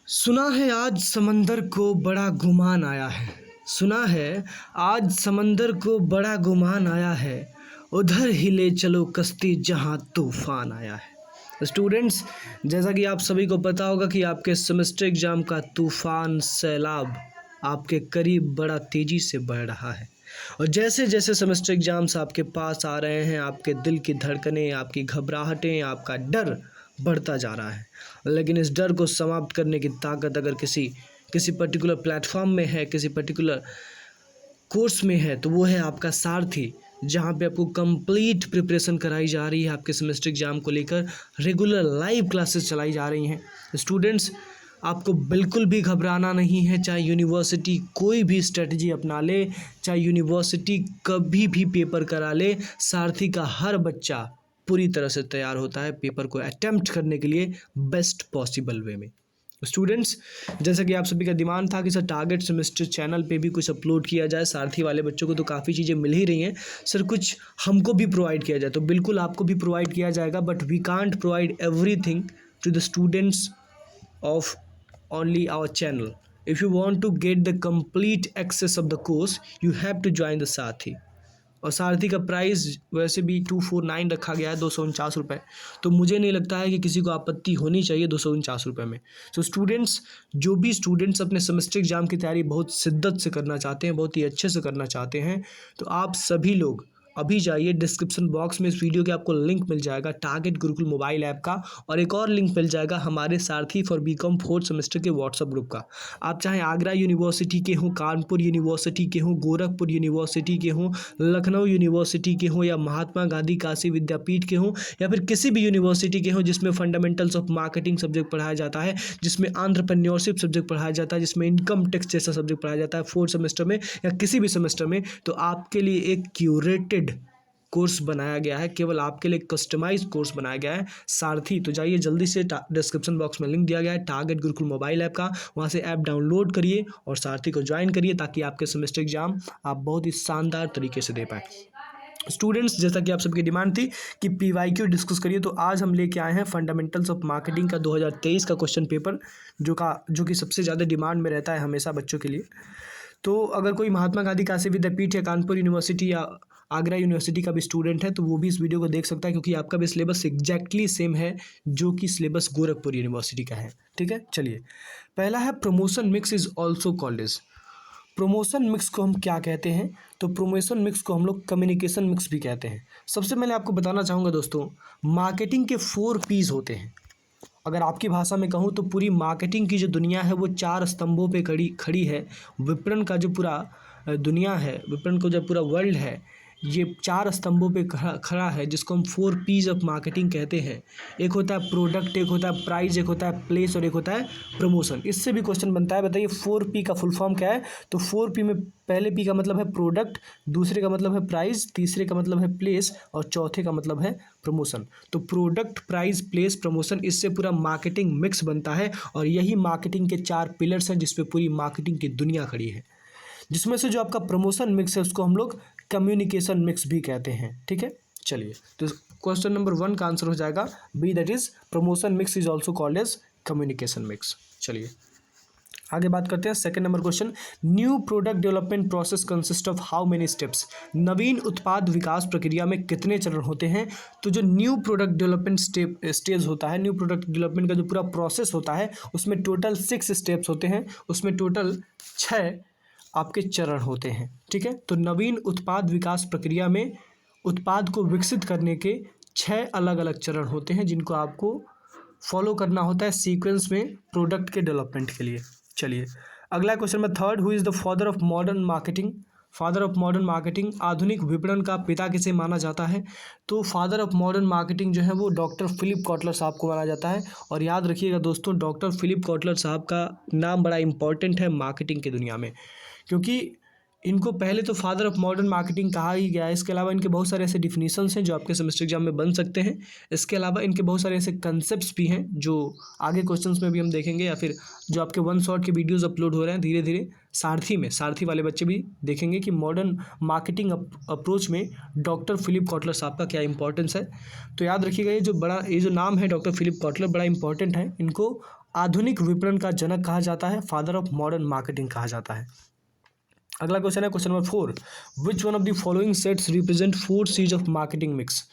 सुना है आज समंदर को बड़ा गुमान आया है। सुना है आज समंदर को बड़ा गुमान आया है। उधर ही ले चलो कश्ती जहां तूफान आया है। स्टूडेंट्स, जैसा कि आप सभी को पता होगा कि आपके सेमेस्टर एग्ज़ाम का तूफान सैलाब आपके करीब बड़ा तेज़ी से बढ़ रहा है। और जैसे जैसे सेमेस्टर एग्ज़ाम्स आपके पास आ रहे हैं, आपके दिल की धड़कनें, आपकी घबराहटें, आपका डर बढ़ता जा रहा है। लेकिन इस डर को समाप्त करने की ताकत अगर किसी पर्टिकुलर प्लेटफॉर्म में है, किसी पर्टिकुलर कोर्स में है, तो वो है आपका सारथी, जहाँ पे आपको कंप्लीट प्रिपरेशन कराई जा रही है। आपके सेमेस्टर एग्ज़ाम को लेकर रेगुलर लाइव क्लासेस चलाई जा रही हैं। स्टूडेंट्स, आपको बिल्कुल भी घबराना नहीं है। चाहे यूनिवर्सिटी कोई भी स्ट्रेटजी अपना ले, चाहे यूनिवर्सिटी कभी भी पेपर करा ले, सारथी का हर बच्चा पूरी तरह से तैयार होता है पेपर को अटेम्प्ट करने के लिए बेस्ट पॉसिबल वे में। स्टूडेंट्स, जैसा कि आप सभी का डिमांड था कि सर टारगेट सेमेस्टर चैनल पे भी कुछ अपलोड किया जाए सारथी वाले बच्चों को, तो काफ़ी चीज़ें मिल ही रही हैं। सर कुछ हमको भी प्रोवाइड किया जाए, तो बिल्कुल आपको भी प्रोवाइड किया जाएगा, but we can't provide everything to the students of only our channel. If you want to get the complete access of the course, you have to join the सारथी। और सारथी का प्राइस वैसे भी 249 रखा गया है, 249 रुपये। तो मुझे नहीं लगता है कि किसी को आपत्ति होनी चाहिए 249 रुपये में। सो स्टूडेंट्स, जो भी स्टूडेंट्स अपने सेमेस्टर एग्ज़ाम की तैयारी बहुत शिद्दत से करना चाहते हैं, बहुत ही अच्छे से करना चाहते हैं, तो आप सभी लोग अभी जाइए, डिस्क्रिप्शन बॉक्स में इस वीडियो के आपको लिंक मिल जाएगा टारगेट गुरुकुल मोबाइल ऐप का, और एक और लिंक मिल जाएगा हमारे सारथी फॉर बीकॉम 4th सेमेस्टर के व्हाट्सएप ग्रुप का। आप चाहे आगरा यूनिवर्सिटी के हों, कानपुर यूनिवर्सिटी के हों, गोरखपुर यूनिवर्सिटी के हों, लखनऊ यूनिवर्सिटी के हों, या महात्मा गांधी काशी विद्यापीठ के हों, या फिर किसी भी यूनिवर्सिटी के हों जिसमें फंडामेंटल्स ऑफ मार्केटिंग सब्जेक्ट पढ़ाया जाता है, जिसमें एंटरप्रेन्योरशिप सब्जेक्ट पढ़ाया जाता है, जिसमें इनकम टैक्स जैसा सब्जेक्ट पढ़ाया जाता है 4th सेमेस्टर में या किसी भी सेमेस्टर में, तो आपके लिए एक क्यूरेटेड कोर्स बनाया गया है, केवल आपके लिए कस्टमाइज कोर्स बनाया गया है सारथी। तो जाइए जल्दी से, डिस्क्रिप्शन बॉक्स में लिंक दिया गया है टारगेट गुरुकुल मोबाइल ऐप का, वहाँ से ऐप डाउनलोड करिए और सारथी को ज्वाइन करिए, ताकि आपके सेमेस्टर एग्जाम आप बहुत ही शानदार तरीके से दे पाएँ। स्टूडेंट्स, जैसा कि आप सबकी डिमांड थी कि PYQ डिस्कस करिए, तो आज हम लेके आए हैं फंडामेंटल्स ऑफ मार्केटिंग का 2023 का क्वेश्चन पेपर, जो कि सबसे ज़्यादा डिमांड में रहता है हमेशा बच्चों के लिए। तो अगर कोई महात्मा गांधी काशी विद्यापीठ या कानपुर यूनिवर्सिटी या आगरा यूनिवर्सिटी का भी स्टूडेंट है, तो वो भी इस वीडियो को देख सकता है, क्योंकि आपका भी सिलेबस एग्जैक्टली सेम है जो कि सिलेबस गोरखपुर यूनिवर्सिटी का है। ठीक है, चलिए। पहला है promotion mix is also called as. Promotion mix को हम क्या कहते हैं? तो प्रमोशन मिक्स को हम लोग कम्युनिकेशन मिक्स भी कहते हैं। सबसे पहले आपको बताना चाहूँगा दोस्तों, मार्केटिंग के 4 P's होते हैं। अगर आपकी भाषा में कहूँ तो पूरी मार्केटिंग की जो दुनिया है वो 4 स्तंभों पे खड़ी है। विपणन का जो पूरा दुनिया है, विपणन को जो पूरा वर्ल्ड है, ये 4 स्तंभों पे खड़ा है, जिसको हम 4 P's ऑफ मार्केटिंग कहते हैं। एक होता है प्रोडक्ट, एक होता है प्राइस, एक होता है प्लेस, और एक होता है प्रमोशन। इससे भी क्वेश्चन बनता है, बताइए 4P का फुल फॉर्म क्या है? तो 4P में पहले P का मतलब है प्रोडक्ट, दूसरे का मतलब है प्राइस, तीसरे का मतलब है प्लेस, और चौथे का मतलब है प्रमोशन। तो प्रोडक्ट, प्राइस, प्लेस, प्रमोशन, इससे पूरा मार्केटिंग मिक्स बनता है, और यही मार्केटिंग के 4 पिलर्स हैं जिसपे पूरी मार्केटिंग की दुनिया खड़ी है। जिसमें से जो आपका प्रमोशन मिक्स है उसको हम लोग कम्युनिकेशन मिक्स भी कहते हैं। ठीक है, चलिए। तो क्वेश्चन नंबर 1 का आंसर हो जाएगा B, that is promotion mix is also called as communication mix. चलिए आगे बात करते हैं। Second number question, new product development process consist of how many steps. नवीन उत्पाद विकास प्रक्रिया में कितने चरण होते हैं? तो जो न्यू प्रोडक्ट डेवलपमेंट स्टेज होता है, न्यू प्रोडक्ट डेवलपमेंट का जो पूरा प्रोसेस होता है, उसमें टोटल 6 स्टेप्स होते हैं, उसमें टोटल 6 आपके चरण होते हैं। ठीक है, तो नवीन उत्पाद विकास प्रक्रिया में उत्पाद को विकसित करने के 6 अलग अलग चरण होते हैं, जिनको आपको फॉलो करना होता है सीक्वेंस में प्रोडक्ट के डेवलपमेंट के लिए। चलिए अगला क्वेश्चन में, third, who is the father of modern marketing. Father of modern marketing, आधुनिक विपणन का पिता किसे माना जाता है? तो फादर ऑफ मॉडर्न मार्केटिंग जो है वो डॉक्टर फिलिप कॉटलर साहब को माना जाता है। और याद रखिएगा दोस्तों, डॉक्टर फिलिप कॉटलर साहब का नाम बड़ा इंपॉर्टेंट है मार्केटिंग की दुनिया में, क्योंकि इनको पहले तो फादर ऑफ मॉडर्न मार्केटिंग कहा ही गया है। इसके अलावा इनके बहुत सारे ऐसे डिफिनीशंस हैं जो आपके सेमेस्टर एग्जाम में बन सकते हैं। इसके अलावा इनके बहुत सारे ऐसे कंसेप्ट्स भी हैं जो आगे क्वेश्चंस में भी हम देखेंगे, या फिर जो आपके 1 शॉट के वीडियोस अपलोड हो रहे हैं धीरे धीरे सारथी वाले बच्चे भी देखेंगे कि मॉडर्न मार्केटिंग अप्रोच में डॉक्टर फिलिप कॉटलर साहब का क्या इंपॉर्टेंस है। तो याद रखिएगा, ये जो नाम है डॉक्टर फिलिप कॉटलर, बड़ा इंपॉर्टेंट है। इनको आधुनिक विपणन का जनक कहा जाता है, फादर ऑफ मॉडर्न मार्केटिंग कहा जाता है। अगला क्वेश्चन है question number 4, which one of the following sets represent 4 C's of marketing mix.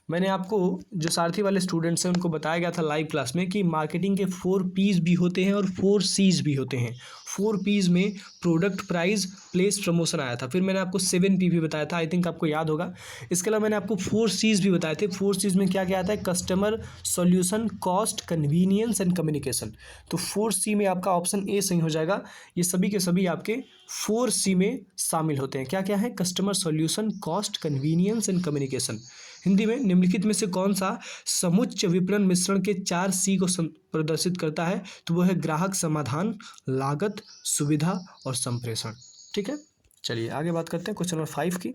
मैंने आपको जो सारथी वाले स्टूडेंट्स हैं उनको बताया गया था लाइव क्लास में कि मार्केटिंग के 4 P's भी होते हैं और 4 C's भी होते हैं। 4 P's में प्रोडक्ट, प्राइस, प्लेस, प्रमोशन आया था। फिर मैंने आपको 7 P भी बताया था, आई थिंक आपको याद होगा। इसके अलावा मैंने आपको 4 C's भी बताए थे। 4 C's में क्या क्या आता है? Customer, solution, cost, convenience and communication. तो 4 C में आपका ऑप्शन ए सही हो जाएगा। ये सभी के सभी आपके 4 C में शामिल होते हैं। क्या क्या है? Customer, solution, cost, convenience and communication. Hindi में निम्नलिखित में से कौन सा समुच्च विपणन मिश्रण के 4 C को प्रदर्शित करता है? तो वो है ग्राहक समाधान, लागत, सुविधा और संप्रेषण। ठीक है, चलिए आगे बात करते हैं क्वेश्चन नंबर 5 की।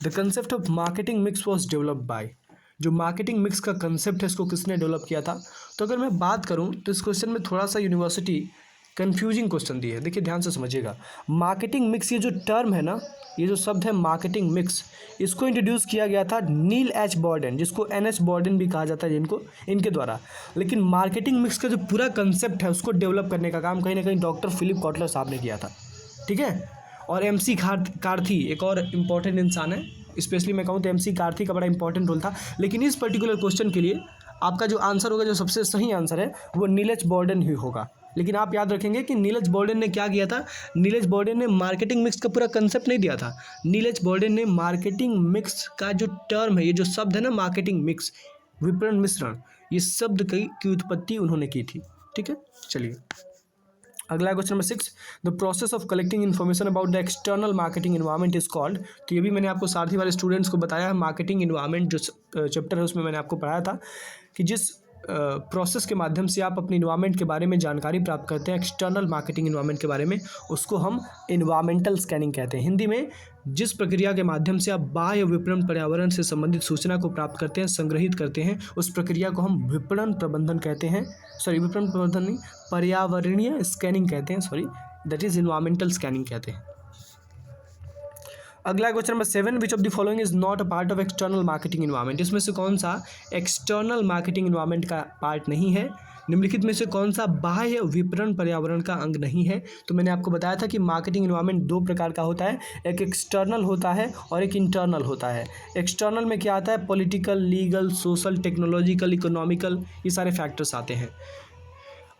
The concept of marketing mix was developed by. जो मार्केटिंग मिक्स का कंसेप्ट है इसको किसने डेवलप किया था? तो अगर मैं बात करूं तो इस क्वेश्चन में थोड़ा सा यूनिवर्सिटी कंफ्यूजिंग क्वेश्चन दी है। देखिए ध्यान से समझिएगा। मार्केटिंग मिक्स ये जो टर्म है ना, ये जो शब्द है मार्केटिंग मिक्स, इसको इंट्रोड्यूस किया गया था नील एच बॉर्डन, जिसको NH बॉर्डन भी कहा जाता है जिनको, इनके द्वारा। लेकिन मार्केटिंग मिक्स का जो पूरा कंसेप्ट है उसको डेवलप करने का काम कहीं ना कहीं डॉक्टर फिलिप कॉटलर साहब ने किया था। ठीक है, और MC कार्थी एक और इम्पॉर्टेंट इंसान है, स्पेशली मैं कहूँ तो MC कार्थी का बड़ा इंपॉर्टेंट रोल था। लेकिन इस पर्टिकुलर क्वेश्चन के लिए आपका जो आंसर होगा, जो सबसे सही आंसर है वो नीलेज बॉर्डन ही होगा। लेकिन आप याद रखेंगे कि नीलेज बॉर्डन ने क्या किया था? नीलेज बॉर्डन ने मार्केटिंग मिक्स का पूरा कंसेप्ट नहीं दिया था। नीलेज बॉर्डन ने मार्केटिंग मिक्स का जो टर्म है, ये जो शब्द है ना मार्केटिंग मिक्स, विपणन मिश्रण, ये शब्द की उत्पत्ति उन्होंने की थी। ठीक है, चलिए अगला question number 6, the process of collecting information about the external marketing environment is called. तो ये भी मैंने आपको सारथी वाले स्टूडेंट्स को बताया है। मार्केटिंग इन्वायरमेंट जो चैप्टर है उसमें मैंने आपको पढ़ाया था कि जिस प्रोसेस के माध्यम से आप अपने इन्वायरमेंट के बारे में जानकारी प्राप्त करते हैं, एक्सटर्नल मार्केटिंग इन्वायरमेंट के बारे में, उसको हम इन्वायरमेंटल स्कैनिंग कहते हैं। हिंदी में जिस प्रक्रिया के माध्यम से आप बाह्य विपणन पर्यावरण से संबंधित सूचना को प्राप्त करते हैं, संग्रहित करते हैं, उस प्रक्रिया को हम विपणन प्रबंधन कहते हैं। विपणन प्रबंधन नहीं, पर्यावरणीय स्कैनिंग कहते हैं, दैट इज इन्वायरमेंटल स्कैनिंग कहते हैं। अगला question number 7, which of the following is not a part of external marketing environment. इसमें से कौन सा एक्सटर्नल मार्केटिंग इन्वायरमेंट का पार्ट नहीं है? निम्नलिखित में से कौन सा बाह्य विपणन पर्यावरण का अंग नहीं है? तो मैंने आपको बताया था कि मार्केटिंग इन्वायरमेंट 2 प्रकार का होता है, एक एक्सटर्नल होता है और एक इंटरनल होता है। एक्सटर्नल में क्या आता है? Political, legal, social, technological, economical, ये सारे फैक्टर्स आते हैं।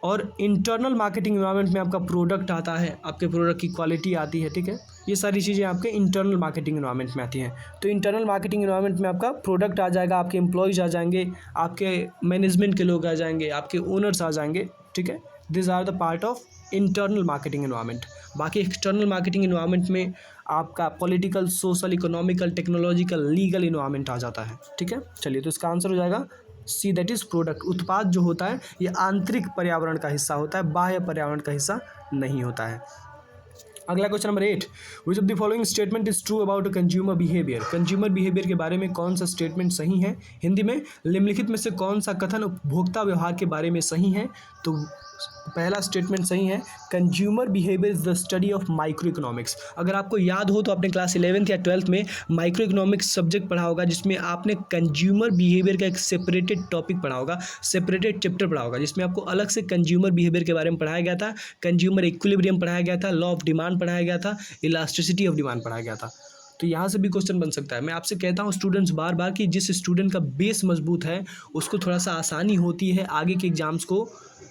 और इंटरनल मार्केटिंग इन्वायरमेंट में आपका प्रोडक्ट आता है, आपके प्रोडक्ट की क्वालिटी आती है। ठीक है, ये सारी चीज़ें आपके इंटरनल मार्केटिंग इन्वायरमेंट में आती हैं। तो इंटरनल मार्केटिंग इन्वायरमेंट में आपका प्रोडक्ट आ जाएगा, आपके एम्प्लॉयज़ आ जाएंगे, आपके मैनेजमेंट के लोग आ जाएंगे, आपके ओनर्स आ जाएंगे। ठीक है, this are the part of internal marketing environment. बाकी एक्सटर्नल मार्केटिंग इन्वायरमेंट में आपका political, social, economical, technological, legal environment आ जाता है। ठीक है, चलिए तो इसका आंसर हो जाएगा सी, दैट इज प्रोडक्ट। उत्पाद जो होता है ये आंतरिक पर्यावरण का हिस्सा होता है, बाह्य पर्यावरण का हिस्सा नहीं होता है। अगला question number 8, which of the following statement is true about consumer behaviour. Consumer behaviour के बारे में कौन सा स्टेटमेंट सही है? हिंदी में निम्नलिखित में से कौन सा कथन उपभोक्ता व्यवहार के बारे में सही है? तो पहला स्टेटमेंट सही है, consumer behaviour is the study of micro economics. अगर आपको याद हो तो आपने क्लास 11th या 12th में माइक्रो इकोनॉमिक्स सब्जेक्ट पढ़ा होगा, जिसमें आपने कंज्यूमर बिहेवियर का एक सेपरेटेड टॉपिक पढ़ा होगा, सेपरेटेड चैप्टर पढ़ा होगा, जिसमें आपको अलग से कंज्यूमर बिहेवियर के बारे में पढ़ाया गया था, कंज्यूमर इक्विलिब्रियम पढ़ाया गया था, लॉ ऑफ डिमांड पढ़ाया गया था, इलास्टिसिटी ऑफ डिमांड पढ़ाया गया था। तो यहाँ से भी क्वेश्चन बन सकता है। मैं आपसे कहता हूँ स्टूडेंट्स बार बार कि जिस स्टूडेंट का बेस मजबूत है उसको थोड़ा सा आसानी होती है आगे के एग्जाम्स को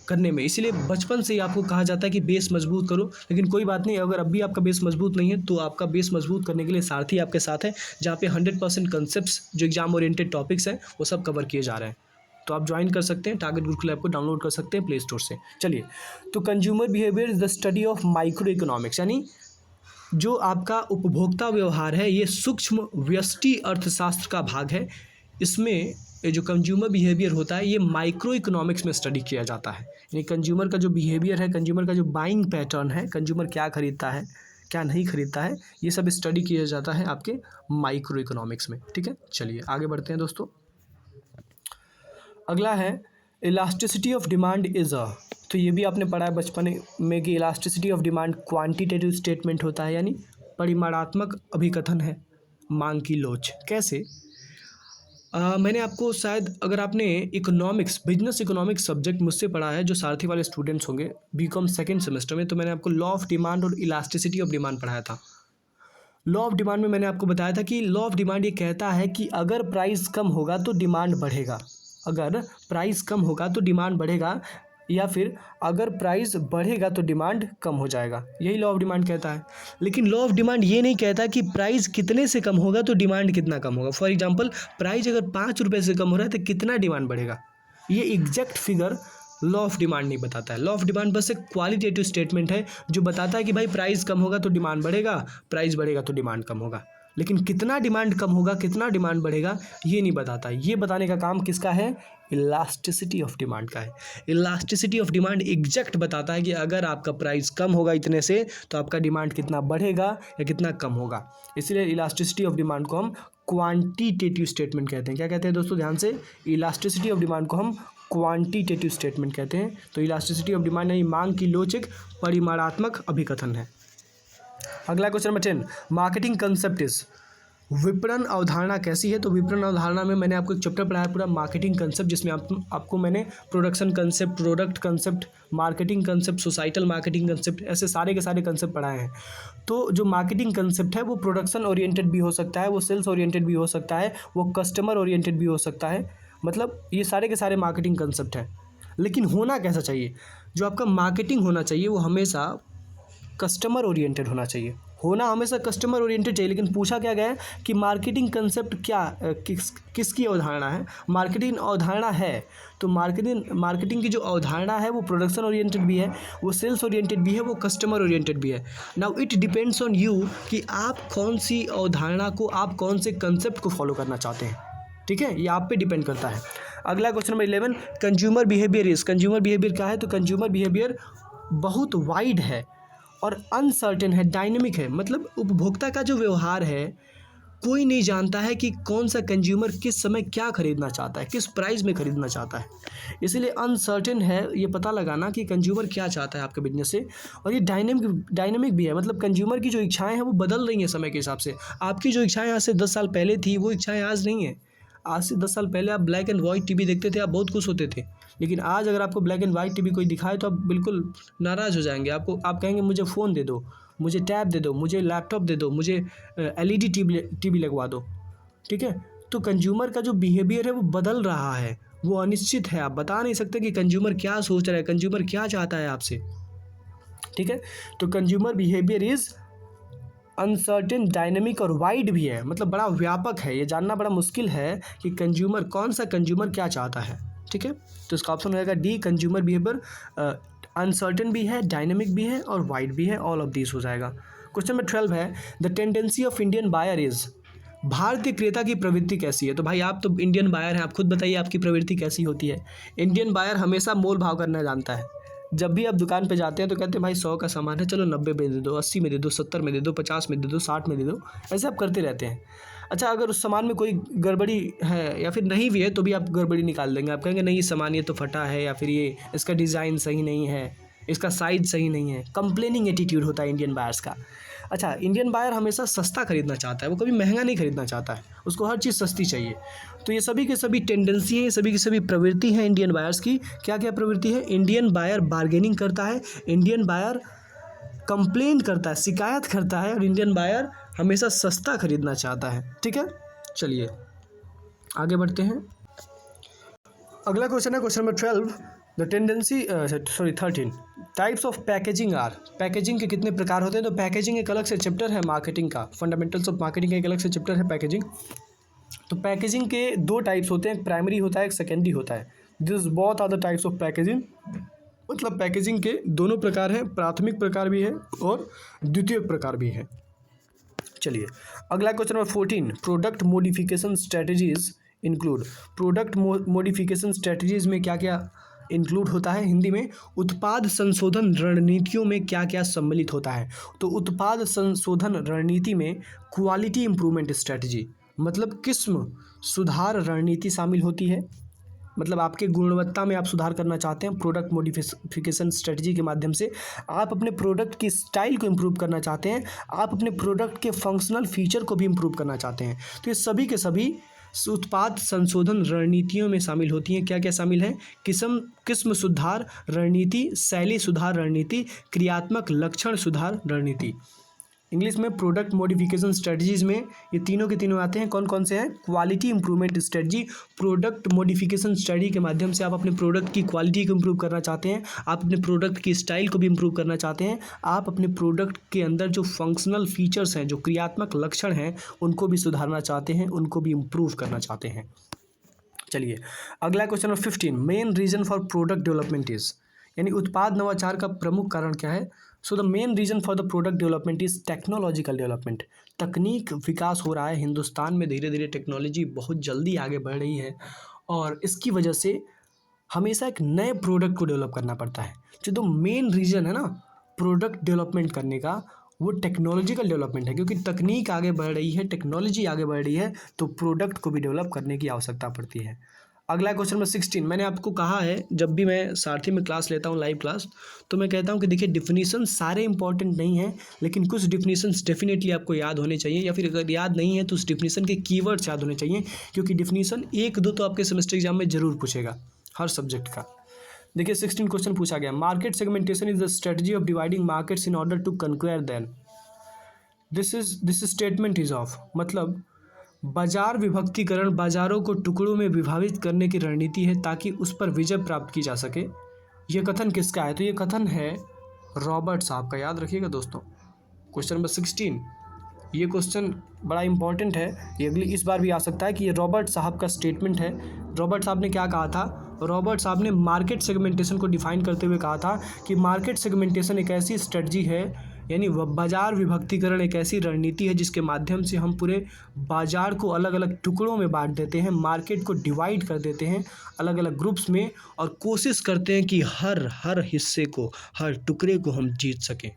करने में, इसीलिए बचपन से ही आपको कहा जाता है कि बेस मजबूत करो। लेकिन कोई बात नहीं, अगर अभी आपका बेस मजबूत नहीं है तो आपका बेस मजबूत करने के लिए सारथी आपके साथ है, जहाँ पे 100% कंसेप्ट्स जो एग्जाम ओरिएंटेड टॉपिक्स हैं वो सब कवर किए जा रहे हैं। तो आप ज्वाइन कर सकते हैं, टारगेट गुरुकुल ऐप को डाउनलोड कर सकते हैं प्ले स्टोर से। चलिए, तो consumer behaviour is the study of micro economics, यानी जो आपका उपभोक्ता व्यवहार है ये सूक्ष्म व्यष्टि अर्थशास्त्र का भाग है। इसमें ये जो कंज्यूमर बिहेवियर होता है ये माइक्रो इकोनॉमिक्स में स्टडी किया जाता है। यानी कंज्यूमर का जो बिहेवियर है, कंज्यूमर का जो बाइंग पैटर्न है, कंज्यूमर क्या खरीदता है क्या नहीं खरीदता है, ये सब स्टडी किया जाता है आपके माइक्रो इकोनॉमिक्स में। ठीक है, चलिए आगे बढ़ते हैं दोस्तों। अगला है elasticity of demand is a. तो ये भी आपने पढ़ा है बचपन में कि elasticity of demand quantitative statement होता है, यानी परिमाणात्मक अभिकथन है मांग की लोच। कैसे? मैंने आपको शायद, अगर आपने इकोनॉमिक्स, बिजनेस इकोनॉमिक्स सब्जेक्ट मुझसे पढ़ा है, जो सारथी वाले स्टूडेंट्स होंगे बीकॉम सेकेंड सेमेस्टर में, तो मैंने आपको लॉ ऑफ डिमांड और इलास्टिसिटी ऑफ डिमांड पढ़ाया था। लॉ ऑफ डिमांड में मैंने आपको बताया था कि लॉ ऑफ डिमांड ये कहता है कि अगर प्राइस कम होगा तो डिमांड बढ़ेगा, अगर प्राइस कम होगा तो डिमांड बढ़ेगा, या फिर अगर प्राइस बढ़ेगा तो डिमांड कम हो जाएगा, यही लॉ ऑफ डिमांड कहता है। लेकिन लॉ ऑफ डिमांड ये नहीं कहता कि प्राइस कितने से कम होगा तो डिमांड कितना कम होगा। फॉर एग्जांपल, प्राइस अगर 5 रुपये से कम हो रहा है तो कितना डिमांड बढ़ेगा, ये exact figure law of demand नहीं बताता है। लॉ ऑफ डिमांड बस एक क्वालिटेटिव स्टेटमेंट है जो बताता है कि भाई प्राइस कम होगा तो डिमांड बढ़ेगा, प्राइस बढ़ेगा तो डिमांड कम होगा, लेकिन कितना डिमांड कम होगा, कितना डिमांड बढ़ेगा, ये नहीं बताता। ये बताने का काम किसका है? इलास्टिसिटी ऑफ डिमांड का है। इलास्टिसिटी ऑफ डिमांड एग्जैक्ट बताता है कि अगर आपका प्राइस कम होगा इतने से तो आपका डिमांड कितना बढ़ेगा या कितना कम होगा। इसलिए इलास्टिसिटी ऑफ डिमांड को हम क्वांटिटेटिव स्टेटमेंट कहते हैं। क्या कहते हैं दोस्तों, ध्यान से, इलास्टिसिटी ऑफ डिमांड को हम क्वांटिटेटिव स्टेटमेंट कहते हैं। तो इलास्टिसिटी ऑफ डिमांड यानी मांग की लचक परिमाणात्मक अभिकथन है। अगला question number 10, marketing concept is, विपणन अवधारणा कैसी है? तो विपणन अवधारणा में मैंने आपको एक चैप्टर पढ़ाया पूरा मार्केटिंग कंसेप्ट, जिसमें आपको मैंने production concept, product concept, marketing concept, societal marketing concept, ऐसे सारे के सारे कंसेप्ट पढ़ाए हैं। तो जो मार्केटिंग कंसेप्ट है वो प्रोडक्शन ओरिएंटेड भी हो सकता है, वो सेल्स ओरिएंटेड भी हो सकता है, वो कस्टमर ओरिएंटेड भी हो सकता है, मतलब ये सारे के सारे मार्केटिंग कंसेप्ट हैं। लेकिन होना कैसा चाहिए? जो आपका मार्केटिंग होना चाहिए वो हमेशा कस्टमर ओरिएंटेड होना चाहिए, होना हमेशा कस्टमर ओरिएंटेड चाहिए। लेकिन पूछा क्या गया है कि मार्केटिंग कंसेप्ट क्या, किसकी अवधारणा है? मार्केटिंग अवधारणा है, तो मार्केटिंग की जो अवधारणा है वो प्रोडक्शन ओरिएंटेड भी है, वो सेल्स ओरिएंटेड भी है, वो कस्टमर ओरिएंटेड भी है। Now it depends on you कि आप कौन सी अवधारणा को, आप कौन से कंसेप्ट को फॉलो करना चाहते हैं, ठीक है, ये आप पे डिपेंड करता है। अगला question number 11, consumer behaviour is, consumer behaviour क्या है? तो कंज्यूमर बिहेवियर बहुत वाइड है और अनसर्टेन है, डायनेमिक है, मतलब उपभोक्ता का जो व्यवहार है कोई नहीं जानता है कि कौन सा कंज्यूमर किस समय क्या खरीदना चाहता है, किस प्राइस में खरीदना चाहता है। इसलिए अनसर्टेन है ये पता लगाना कि कंज्यूमर क्या चाहता है आपके बिजनेस से। और ये डायनेमिक भी है, मतलब कंज्यूमर की जो इच्छाएं हैं वो बदल रही हैं समय के हिसाब से। आपकी जो इच्छाएं आज से 10 साल पहले थी वो इच्छाएं आज नहीं है। आज से 10 साल पहले आप ब्लैक एंड वाइट टीवी देखते थे, आप बहुत खुश होते थे, लेकिन आज अगर आपको ब्लैक एंड वाइट टीवी कोई दिखाए तो आप बिल्कुल नाराज़ हो जाएंगे। आप कहेंगे मुझे फ़ोन दे दो, मुझे टैब दे दो, मुझे लैपटॉप दे दो, मुझे एलईडी टीवी लगवा दो, ठीक है। तो कंज्यूमर का जो बिहेवियर है वो बदल रहा है, वो अनिश्चित है। आप बता नहीं सकते कि कंज्यूमर क्या सोच रहा है, कंज्यूमर क्या चाहता है आपसे, ठीक है। तो consumer behaviour is uncertain, dynamic और वाइड भी है, मतलब बड़ा व्यापक है। ये जानना बड़ा मुश्किल है कि कंज्यूमर, कौन सा कंज्यूमर क्या चाहता है, ठीक है। तो इसका ऑप्शन रहेगा डी, कंज्यूमर बिहेवियर अनसर्टेन भी है, डायनेमिक भी है और वाइड भी है, ऑल ऑफ दिस हो जाएगा। क्वेश्चन नंबर 12 है, the tendency of Indian buyer is, भारतीय क्रेता की प्रवृत्ति कैसी है? तो भाई आप तो इंडियन बायर हैं, आप खुद बताइए आपकी प्रवृत्ति कैसी होती है। इंडियन बायर हमेशा मोल भाव करना जानता है। जब भी आप दुकान पे जाते हैं तो कहते हैं भाई 100 का सामान है, चलो 90 में दे दो, 80 में दे दो, 70 में दे दो, 50 में दे दो, 60 में दे दो, ऐसे आप करते रहते हैं। अच्छा, अगर उस सामान में कोई गड़बड़ी है या फिर नहीं भी है तो भी आप गड़बड़ी निकाल देंगे। आप कहेंगे नहीं, ये सामान ये तो फटा है, या फिर ये इसका डिज़ाइन सही नहीं है, इसका साइज सही नहीं है। कंप्लेनिंग एटीट्यूड होता है इंडियन बायर्स का। अच्छा, इंडियन बायर हमेशा सस्ता खरीदना चाहता है, वो कभी महंगा नहीं खरीदना चाहता है, उसको हर चीज़ सस्ती चाहिए। तो ये सभी के सभी टेंडेंसी हैं, सभी की सभी प्रवृत्ति हैं इंडियन बायर्स की। क्या क्या प्रवृत्ति है? इंडियन बायर बार्गेनिंग करता है, इंडियन बायर कंप्लेन करता है, शिकायत करता है, और इंडियन बायर हमेशा सस्ता खरीदना चाहता है, ठीक है। चलिए आगे बढ़ते हैं। अगला क्वेश्चन है question number 12, the tendency 13 types of packaging are, packaging के कितने प्रकार होते हैं? तो पैकेजिंग एक अलग से चैप्टर है मार्केटिंग का, फंडामेंटल्स ऑफ मार्केटिंग का एक अलग से चैप्टर है पैकेजिंग। तो पैकेजिंग के 2 टाइप्स होते हैं, एक प्राइमरी होता है, एक सेकेंडरी होता है। This both are the types of packaging, मतलब पैकेजिंग के दोनों प्रकार हैं, प्राथमिक प्रकार भी है और द्वितीय प्रकार भी है। चलिए अगला question number 14, product modification strategies include, product modification strategies में क्या क्या इंक्लूड होता है? हिंदी में उत्पाद संशोधन रणनीतियों में क्या क्या सम्मिलित होता है? तो उत्पाद संशोधन रणनीति में क्वालिटी इंप्रूवमेंट स्ट्रेटजी, मतलब किस्म सुधार रणनीति शामिल होती है, मतलब आपके गुणवत्ता में आप सुधार करना चाहते हैं। प्रोडक्ट मॉडिफिकेशन स्ट्रेटजी के माध्यम से आप अपने प्रोडक्ट की स्टाइल को इम्प्रूव करना चाहते हैं, आप अपने प्रोडक्ट के फंक्शनल फीचर को भी इम्प्रूव करना चाहते हैं। तो ये सभी के सभी उत्पाद संशोधन रणनीतियों में शामिल होती हैं। क्या क्या शामिल है? किस्म सुधार रणनीति, शैली सुधार रणनीति, क्रियात्मक लक्षण सुधार रणनीति। इंग्लिश में प्रोडक्ट मॉडिफिकेशन स्ट्रेटजीज में ये तीनों के तीनों आते हैं। कौन कौन से हैं? Quality improvement strategy, product modification study के माध्यम से आप अपने प्रोडक्ट की क्वालिटी को इंप्रूव करना चाहते हैं, आप अपने प्रोडक्ट की स्टाइल को भी इंप्रूव करना चाहते हैं, आप अपने प्रोडक्ट के अंदर जो फंक्शनल फीचर्स हैं, जो क्रियात्मक लक्षण हैं, उनको भी सुधारना चाहते हैं, उनको भी इम्प्रूव करना चाहते हैं। चलिए अगला question number 15, main reason for product development is, यानी उत्पाद नवाचार का प्रमुख कारण क्या है? So the main reason for the product development is technological development. तकनीक विकास हो रहा है हिंदुस्तान में, धीरे धीरे टेक्नोलॉजी बहुत जल्दी आगे बढ़ रही है और इसकी वजह से हमेशा एक नए प्रोडक्ट को डेवलप करना पड़ता है। जो मेन रीज़न है ना प्रोडक्ट डेवलपमेंट करने का, वो टेक्नोलॉजिकल डेवलपमेंट है, क्योंकि तकनीक आगे बढ़ रही है, टेक्नोलॉजी आगे बढ़ रही है, तो प्रोडक्ट को भी डेवलप करने की आवश्यकता पड़ती है। अगला क्वेश्चन नंबर 16, मैंने आपको कहा है जब भी मैं सारथी में क्लास लेता हूँ, लाइव क्लास, तो मैं कहता हूँ कि देखिए डिफिनीशन सारे इंपॉर्टेंट नहीं हैं, लेकिन कुछ डिफिनीशंस डेफिनेटली आपको याद होने चाहिए, या फिर अगर याद नहीं है तो उस डिफिनीशन के कीवर्ड्स याद होने चाहिए, क्योंकि डिफिनीशन एक दो तो आपके सेमेस्टर एग्जाम में जरूर पूछेगा हर सब्जेक्ट का। देखिए 16 क्वेश्चन पूछा गया, market segmentation is the strategy of dividing markets in order to conquer them. This statement is of, मतलब बाजार विभक्तिकरण बाजारों को टुकड़ों में विभाजित करने की रणनीति है ताकि उस पर विजय प्राप्त की जा सके। यह कथन किसका है? तो ये कथन है रॉबर्ट साहब का, याद रखिएगा दोस्तों। क्वेश्चन नंबर 16, ये क्वेश्चन बड़ा इंपॉर्टेंट है, ये अगली इस बार भी आ सकता है कि ये रॉबर्ट साहब का स्टेटमेंट है। रॉबर्ट साहब ने क्या कहा था? रॉबर्ट साहब ने मार्केट सेगमेंटेशन को डिफाइन करते हुए कहा था कि मार्केट सेगमेंटेशन एक ऐसी स्ट्रेटजी है, यानी बाजार विभक्तिकरण एक ऐसी रणनीति है जिसके माध्यम से हम पूरे बाजार को अलग अलग टुकड़ों में बांट देते हैं, मार्केट को डिवाइड कर देते हैं अलग अलग ग्रुप्स में, और कोशिश करते हैं कि हर हिस्से को, हर टुकड़े को हम जीत सकें।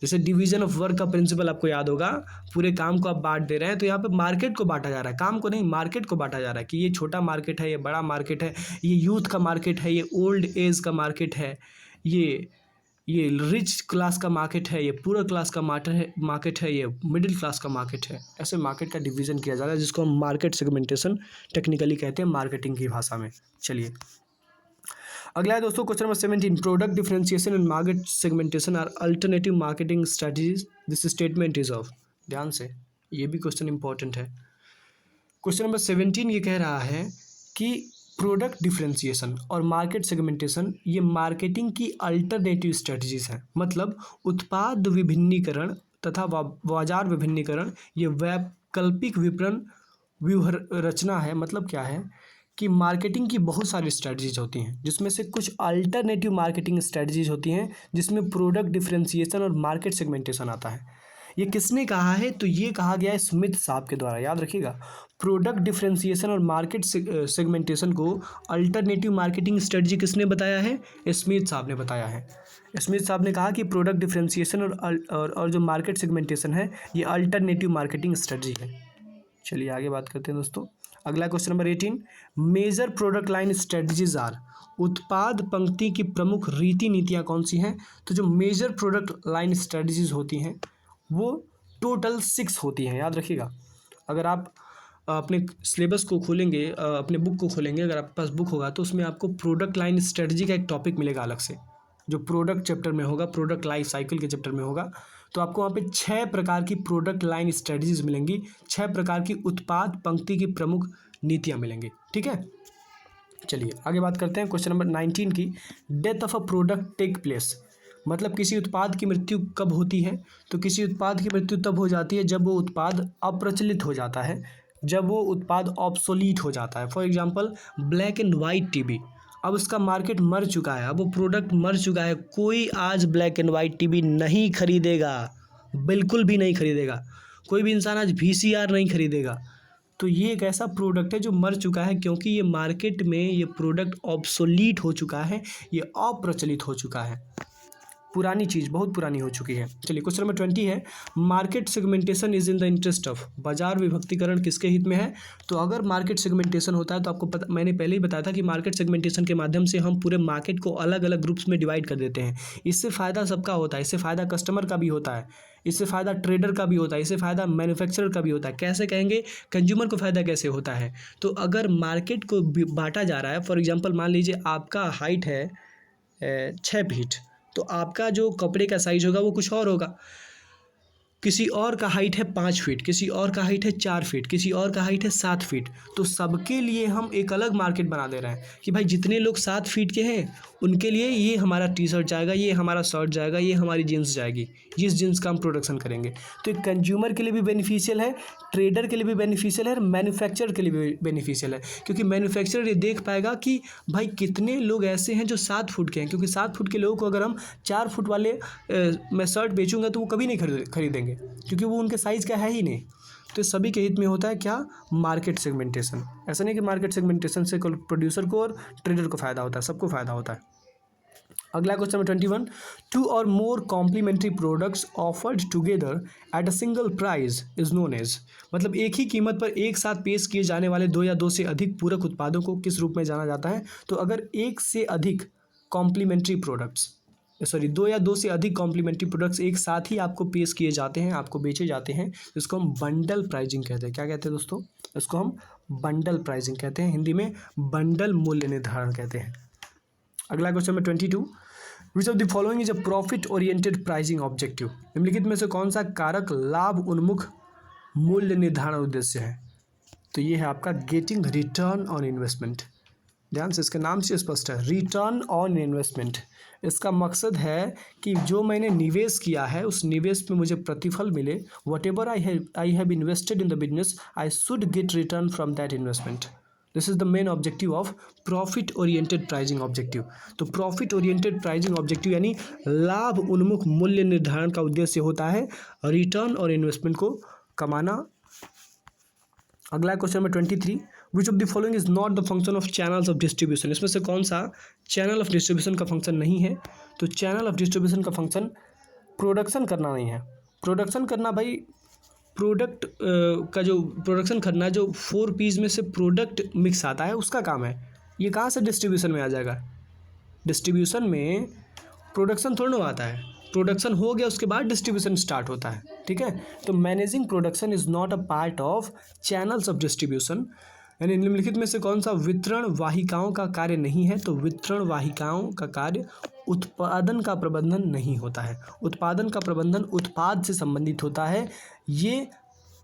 जैसे डिवीजन ऑफ वर्क का प्रिंसिपल आपको याद होगा, पूरे काम को आप बांट दे रहे हैं, तो यहाँ पे मार्केट को बांटा जा रहा है, काम को नहीं, मार्केट को बांटा जा रहा है कि ये छोटा मार्केट है, ये बड़ा मार्केट है, ये यूथ का मार्केट है, ये ओल्ड एज का मार्केट है, ये रिच क्लास का मार्केट है, ये पुअर क्लास का मार्केट है, ये मिडिल क्लास का मार्केट है। ऐसे मार्केट का डिवीज़न किया जा रहा है, जिसको हम मार्केट सेगमेंटेशन टेक्निकली कहते हैं मार्केटिंग की भाषा में। चलिए अगला है दोस्तों question number 17, product differentiation and market segmentation are alternative marketing strategies, this statement is of. ध्यान से, ये भी क्वेश्चन इंपॉर्टेंट है। क्वेश्चन नंबर 17 ये कह रहा है कि प्रोडक्ट डिफरेंशिएशन और मार्केट सेगमेंटेशन ये मार्केटिंग की अल्टरनेटिव स्ट्रेटजीज हैं, मतलब उत्पाद विभिन्नीकरण तथा बाजार विभिन्नीकरण ये वैकल्पिक विपणन व्यूह रचना है। मतलब क्या है कि मार्केटिंग की बहुत सारी स्ट्रेटजीज होती हैं, जिसमें से कुछ अल्टरनेटिव मार्केटिंग स्ट्रेटजीज होती हैं जिसमें प्रोडक्ट डिफरेंशिएशन और मार्केट सेगमेंटेशन आता है। ये किसने कहा है? तो ये कहा गया है स्मिथ साहब के द्वारा, याद रखिएगा। प्रोडक्ट डिफरेंशिएशन और मार्केट सेगमेंटेशन को अल्टरनेटिव मार्केटिंग स्ट्रेटजी किसने बताया है? स्मिथ साहब ने बताया है। स्मिथ साहब ने कहा कि प्रोडक्ट डिफरेंशिएशन और जो मार्केट सेगमेंटेशन है ये अल्टरनेटिव मार्केटिंग स्ट्रेटजी है। चलिए आगे बात करते हैं दोस्तों। अगला question number 18, major product line strategies are, उत्पाद पंक्ति की प्रमुख रीति नीतियाँ कौन सी हैं? तो जो मेजर प्रोडक्ट लाइन स्ट्रेटजीज होती हैं वो टोटल 6 होती हैं, याद रखिएगा। अगर आप अपने सिलेबस को खोलेंगे, अपने बुक को खोलेंगे, अगर आपके पास बुक होगा तो उसमें आपको प्रोडक्ट लाइन स्ट्रेटजी का एक टॉपिक मिलेगा अलग से, जो प्रोडक्ट चैप्टर में होगा, प्रोडक्ट लाइफ साइकिल के चैप्टर में होगा। तो आपको वहाँ पे 6 प्रकार की प्रोडक्ट लाइन स्ट्रेटजीज मिलेंगी, 6 प्रकार की उत्पाद पंक्ति की प्रमुख नीतियाँ मिलेंगी। ठीक है, चलिए आगे बात करते हैं। क्वेश्चन नंबर 19 की, death of a product take place, मतलब किसी उत्पाद की मृत्यु कब होती है? तो किसी उत्पाद की मृत्यु तब हो जाती है जब वो उत्पाद अप्रचलित हो जाता है, जब वो उत्पाद ऑब्सोलीट हो जाता है। For example black and white TV, अब उसका मार्केट मर चुका है, अब वो प्रोडक्ट मर चुका है, कोई आज ब्लैक एंड वाइट टीवी नहीं खरीदेगा, बिल्कुल भी नहीं खरीदेगा। कोई भी इंसान आज VCR नहीं खरीदेगा। तो ये एक ऐसा प्रोडक्ट है जो मर चुका है, क्योंकि ये मार्केट में ये प्रोडक्ट ऑब्सोलीट हो चुका है, ये अप्रचलित हो चुका है। पुरानी चीज़, बहुत पुरानी हो चुकी है। चलिए क्वेश्चन नंबर 20 है, market segmentation is in the interest of, बाजार विभक्तिकरण किसके हित में है? तो अगर मार्केट सेगमेंटेशन होता है तो आपको पता, मैंने पहले ही बताया था कि मार्केट सेगमेंटेशन के माध्यम से हम पूरे मार्केट को अलग अलग ग्रुप्स में डिवाइड कर देते हैं। इससे फ़ायदा सबका होता है, इससे फ़ायदा कस्टमर का भी होता है, इससे फ़ायदा ट्रेडर का भी होता है, इससे फ़ायदा मैन्युफैक्चरर का भी होता है। कैसे कहेंगे, कंज्यूमर को फ़ायदा कैसे होता है? तो अगर मार्केट को बांटा जा रहा है, फॉर एग्जांपल मान लीजिए आपका हाइट है 6 फीट, तो आपका जो कपड़े का साइज़ होगा वो कुछ और होगा। किसी और का हाइट है 5 फीट, किसी और का हाइट है 4 फीट, किसी और का हाइट है 7 फीट। तो सबके लिए हम एक अलग मार्केट बना दे रहे हैं कि भाई जितने लोग 7 फीट के हैं उनके लिए ये हमारा टी शर्ट जाएगा, ये हमारा शर्ट जाएगा, ये हमारी जीन्स जाएगी, जिस जीन्स का हम प्रोडक्शन करेंगे। तो एक कंज्यूमर के लिए भी बेनिफिशियल है, ट्रेडर के लिए भी बेनिफिशियल है और मैन्युफैक्चरर के लिए भी बेनिफिशियल है, क्योंकि मैन्युफैक्चरर ये देख पाएगा कि भाई कितने लोग ऐसे हैं जो 7 फुट के हैं, क्योंकि 7 फुट के लोगों को अगर हम 4 फुट वाले मैं शर्ट बेचूंगा तो वो कभी नहीं खरीदेंगे, क्योंकि वो उनके साइज़ का है ही नहीं। तो सभी के हित में होता है क्या, मार्केट सेगमेंटेशन। ऐसा नहीं कि मार्केट सेगमेंटेशन से प्रोड्यूसर को और ट्रेडर को फ़ायदा होता है, सबको फ़ायदा होता है। अगला क्वेश्चन नंबर 21, 2 और more complementary products offered together at a single price is known as, मतलब एक ही कीमत पर एक साथ पेश किए जाने वाले 2 या 2 से अधिक पूरक उत्पादों को किस रूप में जाना जाता है? तो अगर एक से अधिक कॉम्प्लीमेंट्री प्रोडक्ट्स, सॉरी 2 या 2 से अधिक कॉम्प्लीमेंट्री प्रोडक्ट्स एक साथ ही आपको पेश किए जाते हैं, आपको बेचे जाते हैं, इसको हम बंडल प्राइजिंग कहते हैं। क्या कहते हैं दोस्तों? इसको हम बंडल प्राइजिंग कहते हैं, हिंदी में बंडल मूल्य निर्धारण कहते हैं। अगला question number 22, which of the following is a profit oriented pricing objective, निम्नलिखित में से कौन सा कारक लाभ उन्मुख मूल्य निर्धारण उद्देश्य है? तो ये है आपका गेटिंग रिटर्न ऑन इन्वेस्टमेंट। ध्यान से, इसके नाम से स्पष्ट है, रिटर्न ऑन इन्वेस्टमेंट। इसका मकसद है कि जो मैंने निवेश किया है उस निवेश पे मुझे प्रतिफल मिले। What ever I have invested in the business I should get return from that investment. This is the main objective of profit oriented pricing objective. तो प्रॉफिट ओरिएंटेड प्राइजिंग ऑब्जेक्टिव यानी लाभ उन्मुख मूल्य निर्धारण का उद्देश्य होता है रिटर्न और इन्वेस्टमेंट को कमाना। अगला question number 23, which of the following is not the function of channels of distribution, इसमें से कौन सा चैनल ऑफ डिस्ट्रीब्यूशन का फंक्शन नहीं है? तो चैनल ऑफ डिस्ट्रीब्यूशन का फंक्शन प्रोडक्शन करना नहीं है। प्रोडक्शन करना भाई, प्रोडक्ट का जो प्रोडक्शन करना, जो 4 पीस में से प्रोडक्ट मिक्स आता है उसका काम है। ये कहाँ से डिस्ट्रीब्यूशन में आ जाएगा? डिस्ट्रीब्यूशन में प्रोडक्शन थोड़ा ना आता है, प्रोडक्शन हो गया उसके बाद डिस्ट्रीब्यूशन स्टार्ट होता है, ठीक है। तो managing production is not a part of channels of distribution, यानी निम्नलिखित में से कौन सा वितरण वाहिकाओं का कार्य नहीं है? तो वितरण वाहिकाओं का कार्य उत्पादन का प्रबंधन नहीं होता है। उत्पादन का प्रबंधन उत्पाद से संबंधित होता है, ये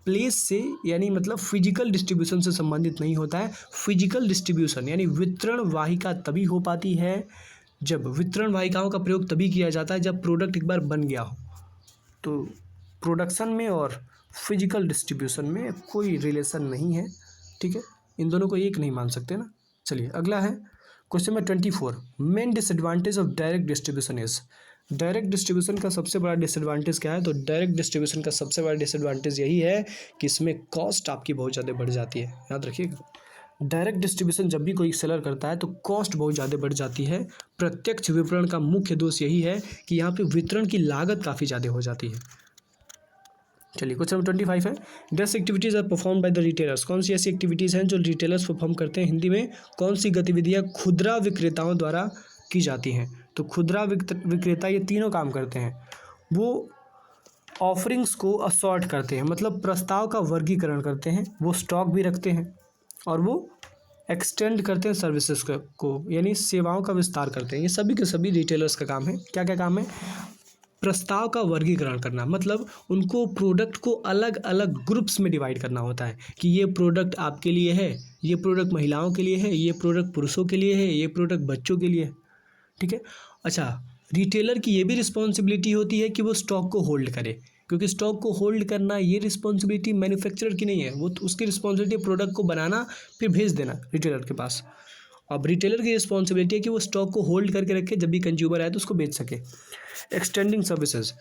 प्लेस से यानी मतलब फिजिकल डिस्ट्रीब्यूशन से संबंधित नहीं होता है। फिजिकल डिस्ट्रीब्यूशन यानी वितरण वाहिका तभी हो पाती है जब वितरण वाहिकाओं का प्रयोग तभी किया जाता है जब प्रोडक्ट एक बार बन गया हो। तो प्रोडक्शन में और फिजिकल डिस्ट्रीब्यूशन में कोई रिलेशन नहीं है, ठीक है, इन दोनों को एक नहीं मान सकते ना। चलिए अगला है question number 24, main disadvantage of direct distribution is, direct distribution का सबसे बड़ा डिसएडवांटेज क्या है? तो डायरेक्ट डिस्ट्रीब्यूशन का सबसे बड़ा डिसएडवांटेज यही है कि इसमें कॉस्ट आपकी बहुत ज़्यादा बढ़ जाती है। याद रखिएगा, डायरेक्ट डिस्ट्रीब्यूशन जब भी कोई सेलर करता है तो कॉस्ट बहुत ज़्यादा बढ़ जाती है। प्रत्यक्ष विपणन का मुख्य दोष यही है कि यहाँ पे वितरण की लागत काफ़ी ज़्यादा हो जाती है। चलिए क्वेश्चन नंबर 25 है, these activities are perform by the retailers, कौन सी ऐसी एक्टिविटीज़ हैं जो रिटेलर्स परफॉर्म करते हैं? हिंदी में कौन सी गतिविधियाँ खुदरा विक्रेताओं द्वारा की जाती हैं? तो खुदरा विक्रेता ये तीनों काम करते हैं। वो ऑफरिंग्स को असॉर्ट करते हैं, मतलब प्रस्ताव का वर्गीकरण करते हैं, वो स्टॉक भी रखते हैं और वो एक्सटेंड करते हैं सर्विसेज को, यानी सेवाओं का विस्तार करते हैं। ये सभी के सभी रिटेलर्स का काम है। क्या क्या काम है? प्रस्ताव का वर्गीकरण करना, मतलब उनको प्रोडक्ट को अलग अलग ग्रुप्स में डिवाइड करना होता है कि ये प्रोडक्ट आपके लिए है, ये प्रोडक्ट महिलाओं के लिए है, ये प्रोडक्ट पुरुषों के लिए है, ये प्रोडक्ट बच्चों के लिए है, ठीक है। अच्छा, रिटेलर की ये भी रिस्पॉन्सिबिलिटी होती है कि वो स्टॉक को होल्ड करे, क्योंकि स्टॉक को होल्ड करना ये रिस्पॉन्सिबिलिटी मैन्युफैक्चरर की नहीं है, वो उसकी रिस्पॉन्सिबिलिटी प्रोडक्ट को बनाना फिर भेज देना रिटेलर के पास। अब रिटेलर की रिस्पॉन्सिबिलिटी है कि वो स्टॉक को होल्ड करके रखे, जब भी कंज्यूमर आए तो उसको बेच सके। एक्सटेंडिंग सर्विसेज,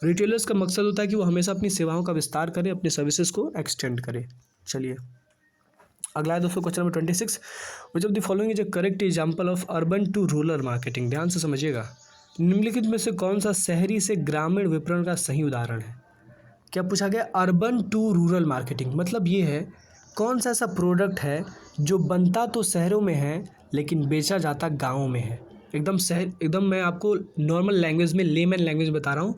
रिटेलर्स का मकसद होता है कि वो हमेशा अपनी सेवाओं का विस्तार करे, अपनी सर्विसेज को एक्सटेंड करे। चलिए अगला है दोस्तों question number 26, which of the following is a correct example of urban to rural marketing. ध्यान से समझिएगा, निम्नलिखित में से कौन सा शहरी से ग्रामीण विपणन का सही उदाहरण है? क्या पूछा गया? अर्बन टू रूरल मार्केटिंग, मतलब ये है कौन सा ऐसा प्रोडक्ट है जो बनता तो शहरों में है लेकिन बेचा जाता गाँवों में है। एकदम मैं आपको नॉर्मल लैंग्वेज में, लेमन लैंग्वेज बता रहा हूँ।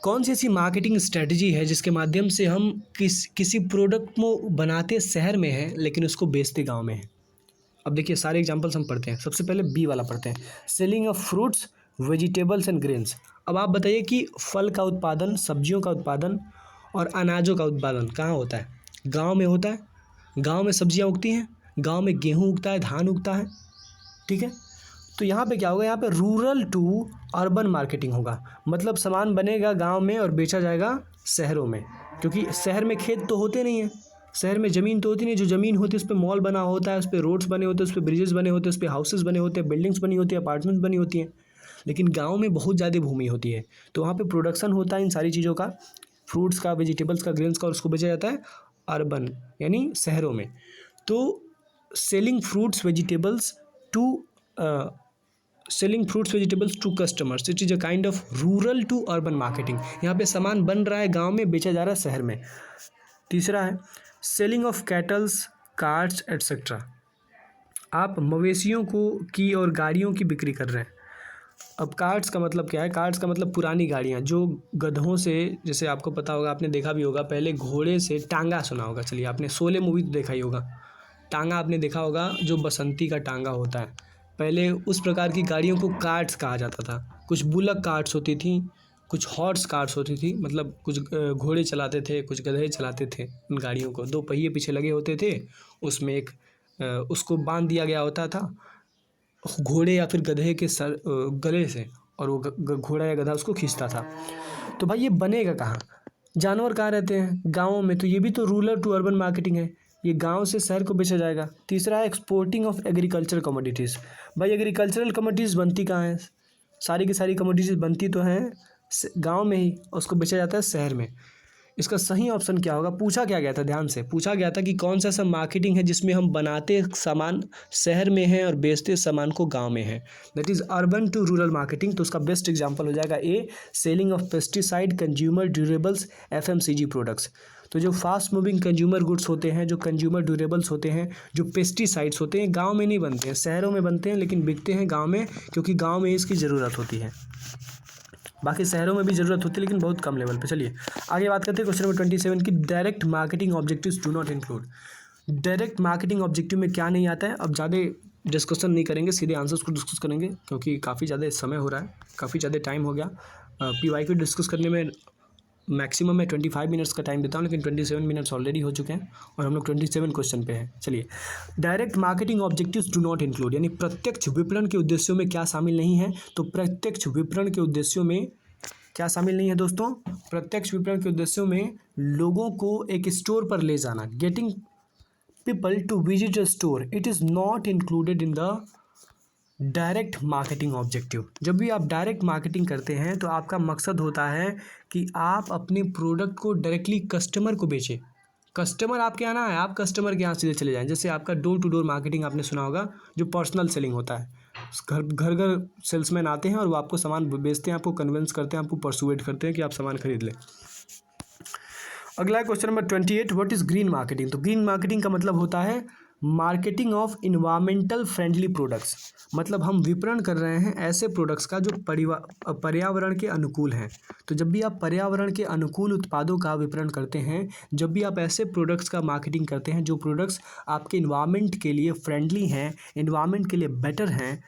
कौन सी ऐसी मार्केटिंग स्ट्रेटजी है जिसके माध्यम से हम किसी प्रोडक्ट को बनाते शहर में है लेकिन उसको बेचते गाँव में है। अब देखिए सारे एग्जांपल्स हम पढ़ते हैं। सबसे पहले बी वाला पढ़ते हैं, selling of fruits vegetables and grains. अब आप बताइए कि फल का उत्पादन, सब्जियों का उत्पादन और अनाजों का उत्पादन कहाँ होता है? गांव में होता है। गांव में सब्जियां उगती हैं, गांव में गेहूं उगता है, धान उगता है, ठीक है। तो यहाँ पे क्या होगा? यहाँ पे रूरल टू अर्बन मार्केटिंग होगा, मतलब सामान बनेगा गांव में और बेचा जाएगा शहरों में, क्योंकि शहर में खेत तो होते नहीं हैं, शहर में ज़मीन तो होती नहीं। जो ज़मीन होती है उस पर मॉल बना होता है, उस पर रोड्स बने होते हैं, उस पर ब्रिजेस बने होते हैं, उस पर हाउसेस बने होते हैं, बिल्डिंग्स बनी होती है, अपार्टमेंट्स बनी होती हैं। लेकिन गांव में बहुत ज़्यादा भूमि होती है, तो वहाँ पे प्रोडक्शन होता है इन सारी चीज़ों का, फ्रूट्स का, वेजिटेबल्स का, ग्रेन्स का, और उसको बेचा जाता है अर्बन यानी शहरों में। तो selling fruits vegetables to customers, it is a kind of rural to urban marketing. यहाँ पे सामान बन रहा है गाँव में, बेचा जा रहा है शहर में। तीसरा है selling of kettles, cars etcetera. आप मवेशियों की और गाड़ियों की बिक्री कर रहे हैं। अब कार्ट्स का मतलब क्या है? कार्ट्स का मतलब पुरानी गाड़ियाँ जो गधों से, जैसे आपको पता होगा, आपने देखा भी होगा, पहले घोड़े से टांगा सुना होगा। चलिए, आपने शोले मूवी तो देखा ही होगा, टांगा आपने देखा होगा, जो बसंती का टांगा होता है। पहले उस प्रकार की गाड़ियों को कार्ट्स कहा जाता था। कुछ बुलक कार्ट्स होती थी, कुछ हॉर्स कार्ट्स होती थी, मतलब कुछ घोड़े चलाते थे, कुछ गधे चलाते थे उन गाड़ियों को। दो पहिए पीछे लगे होते थे, उसमें एक उसको बांध दिया गया होता था घोड़े या फिर गधे के सर गले से, और वो घोड़ा या गधा उसको खींचता था। तो भाई ये बनेगा कहाँ? जानवर कहाँ रहते हैं? गाँवों में। तो ये भी तो रूरल टू अर्बन मार्केटिंग है, ये गांव से शहर को बेचा जाएगा। तीसरा है एक्सपोर्टिंग ऑफ एग्रीकल्चर कमोडिटीज़। भाई एग्रीकल्चरल कमोडिटीज़ बनती कहाँ हैं? सारी की सारी कमोडिटीज़ बनती तो हैं गांव में ही, उसको बेचा जाता है शहर में। इसका सही ऑप्शन क्या होगा? पूछा क्या गया था, ध्यान से पूछा गया था कि कौन सा ऐसा मार्केटिंग है जिसमें हम बनाते सामान शहर में है और बेचते सामान को गांव में है। That is urban to rural marketing. तो उसका बेस्ट एग्जांपल हो जाएगा A, selling of pesticide, consumer durables, FMCG products. तो जो फास्ट मूविंग कंज्यूमर गुड्स होते हैं, जो कंज्यूमर ड्यूरेबल्स होते हैं, जो पेस्टिसाइड्स होते हैं, गाँव में नहीं बनते हैं, शहरों में बनते हैं, लेकिन बिकते हैं गाँव में, क्योंकि गाँव में इसकी ज़रूरत होती है। बाकी शहरों में भी ज़रूरत होती है लेकिन बहुत कम लेवल पे। चलिए आगे बात करते हैं क्वेश्चन नंबर 27 की, direct marketing objectives do not include. Direct marketing objective में क्या नहीं आता है? अब ज़्यादा डिस्कशन नहीं करेंगे, सीधे आंसर्स को डिस्कस करेंगे, क्योंकि काफ़ी ज़्यादा समय हो रहा है, काफ़ी ज़्यादा टाइम हो गया। PY को डिस्कस करने में मैक्सिमम मैं 25 मिनट्स का टाइम देता हूँ, लेकिन 27 मिनट्स ऑलरेडी हो चुके हैं और हम लोग 27 क्वेश्चन पे हैं। चलिए, direct marketing objectives do not include, यानी प्रत्यक्ष विपणन के उद्देश्यों में क्या शामिल नहीं है? तो प्रत्यक्ष विपणन के उद्देश्यों में क्या शामिल नहीं है दोस्तों? प्रत्यक्ष विपणन के उद्देश्यों में लोगों को एक स्टोर पर ले जाना, getting people to visit a store, it is not included in the direct marketing objective. जब भी आप डायरेक्ट मार्केटिंग करते हैं तो आपका मकसद होता है कि आप अपने प्रोडक्ट को डायरेक्टली कस्टमर को बेचें। कस्टमर आपके यहाँ ना है, आप कस्टमर के यहाँ सीधे चले जाएं। जैसे आपका डोर टू डोर मार्केटिंग आपने सुना होगा, जो पर्सनल सेलिंग होता है, घर घर सेल्समैन आते हैं और वो आपको सामान बेचते हैं, आपको कन्विंस करते हैं, आपको परसुएट करते हैं कि आप सामान खरीद लें। अगला question number 28, what is green marketing? तो ग्रीन मार्केटिंग का मतलब होता है marketing of environmental friendly products. मतलब हम विपणन कर रहे हैं ऐसे प्रोडक्ट्स का जो पर्यावरण के अनुकूल हैं। तो जब भी आप पर्यावरण के अनुकूल उत्पादों का विपणन करते हैं, जब भी आप ऐसे प्रोडक्ट्स का मार्केटिंग करते हैं जो प्रोडक्ट्स आपके इन्वायरमेंट के लिए फ्रेंडली हैं, इन्वायरमेंट के लिए बेटर हैं,